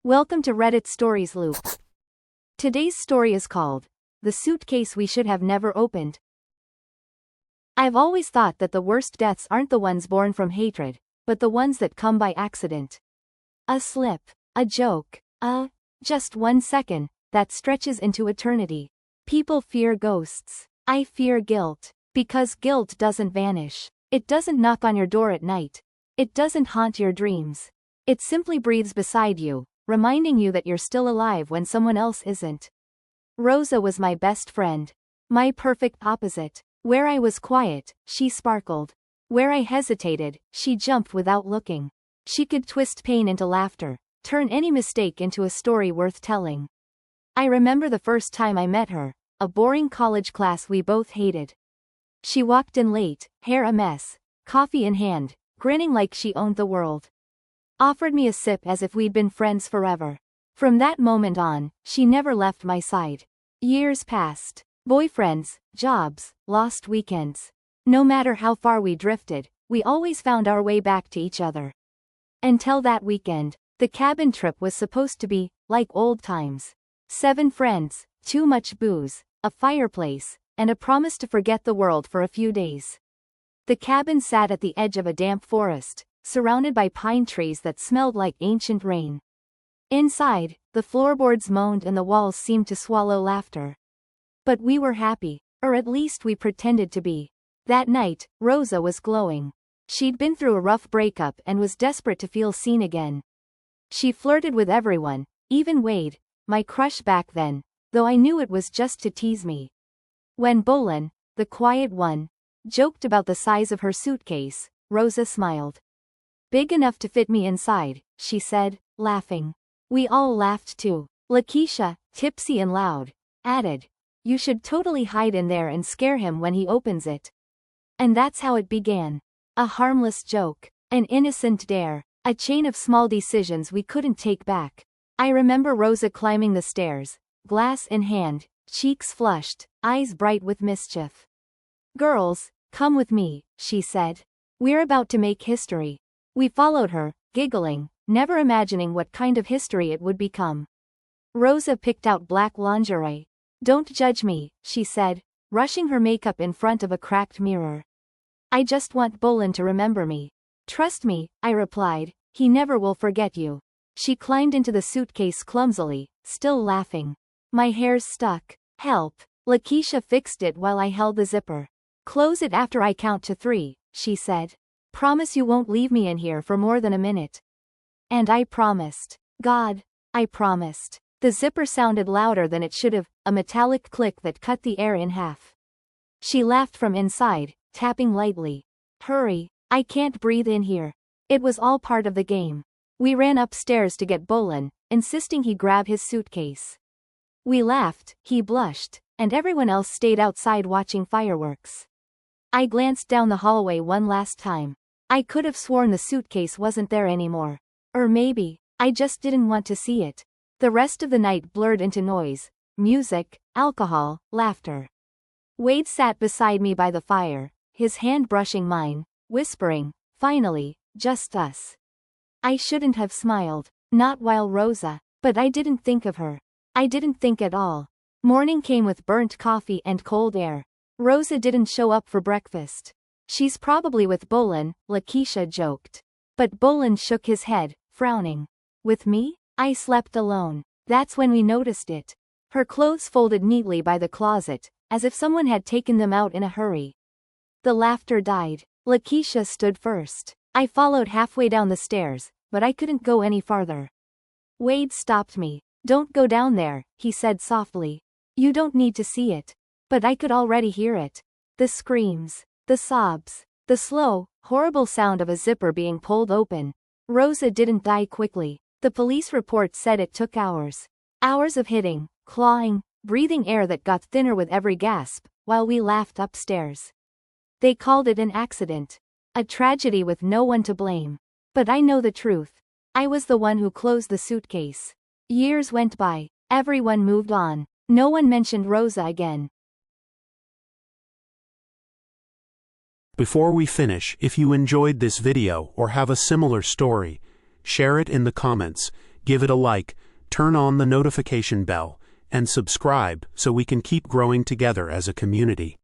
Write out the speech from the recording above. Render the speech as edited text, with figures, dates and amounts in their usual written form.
Welcome to Reddit Stories Loop. Today's story is called The Suitcase We Should Have Never Opened. I've always thought that the worst deaths aren't the ones born from hatred, but the ones that come by accident. A slip, a joke, just 1 second, that stretches into eternity. People fear ghosts. I fear guilt. Because guilt doesn't vanish. It doesn't knock on your door at night. It doesn't haunt your dreams. It simply breathes beside you, reminding you that you're still alive when someone else isn't. Rosa was my best friend. My perfect opposite. Where I was quiet, she sparkled. Where I hesitated, she jumped without looking. She could twist pain into laughter, turn any mistake into a story worth telling. I remember the first time I met her, a boring college class we both hated. She walked in late, hair a mess, coffee in hand, grinning like she owned the world. Offered me a sip as if we'd been friends forever. From that moment on, she never left my side. Years passed. Boyfriends, jobs, lost weekends. No matter how far we drifted, we always found our way back to each other. Until that weekend, the cabin trip was supposed to be like old times. 7 friends, too much booze, a fireplace, and a promise to forget the world for a few days. The cabin sat at the edge of a damp forest, surrounded by pine trees that smelled like ancient rain. Inside, the floorboards moaned and the walls seemed to swallow laughter. But we were happy, or at least we pretended to be. That night, Rosa was glowing. She'd been through a rough breakup and was desperate to feel seen again. She flirted with everyone, even Wade, my crush back then, though I knew it was just to tease me. When Bolin, the quiet one, joked about the size of her suitcase, Rosa smiled. Big enough to fit me inside, she said, laughing. We all laughed too. Lakeisha, tipsy and loud, added, "You should totally hide in there and scare him when he opens it." And that's how it began. A harmless joke, an innocent dare, a chain of small decisions we couldn't take back. I remember Rosa climbing the stairs, glass in hand, cheeks flushed, eyes bright with mischief. "Girls, come with me," she said. "We're about to make history." We followed her, giggling, never imagining what kind of history it would become. Rosa picked out black lingerie. "Don't judge me," she said, rushing her makeup in front of a cracked mirror. "I just want Bolin to remember me." "Trust me," I replied, "he never will forget you." She climbed into the suitcase clumsily, still laughing. My hair's stuck. "Help." Lakeisha fixed it while I held the zipper. "Close it after I count to 3, she said. "Promise you won't leave me in here for more than a minute." And I promised. God, I promised. The zipper sounded louder than it should have, a metallic click that cut the air in half. She laughed from inside, tapping lightly. "Hurry, I can't breathe in here." It was all part of the game. We ran upstairs to get Bolin, insisting he grab his suitcase. We laughed, he blushed, and everyone else stayed outside watching fireworks. I glanced down the hallway one last time. I could have sworn the suitcase wasn't there anymore. Or maybe, I just didn't want to see it. The rest of the night blurred into noise, music, alcohol, laughter. Wade sat beside me by the fire, his hand brushing mine, whispering, "Finally, just us." I shouldn't have smiled, not while Rosa, but I didn't think of her. I didn't think at all. Morning came with burnt coffee and cold air. Rosa didn't show up for breakfast. "She's probably with Bolin," Lakeisha joked. But Bolin shook his head, frowning. With me? I slept alone. That's when we noticed it. Her clothes folded neatly by the closet, as if someone had taken them out in a hurry. The laughter died. Lakeisha stood first. I followed halfway down the stairs, but I couldn't go any farther. Wade stopped me. "Don't go down there," he said softly. "You don't need to see it." But I could already hear it. The screams. The sobs. The slow, horrible sound of a zipper being pulled open. Rosa didn't die quickly. The police report said it took hours. Hours of hitting, clawing, breathing air that got thinner with every gasp, while we laughed upstairs. They called it an accident. A tragedy with no one to blame. But I know the truth. I was the one who closed the suitcase. Years went by. Everyone moved on. No one mentioned Rosa again. Before we finish, if you enjoyed this video or have a similar story, share it in the comments, give it a like, turn on the notification bell, and subscribe so we can keep growing together as a community.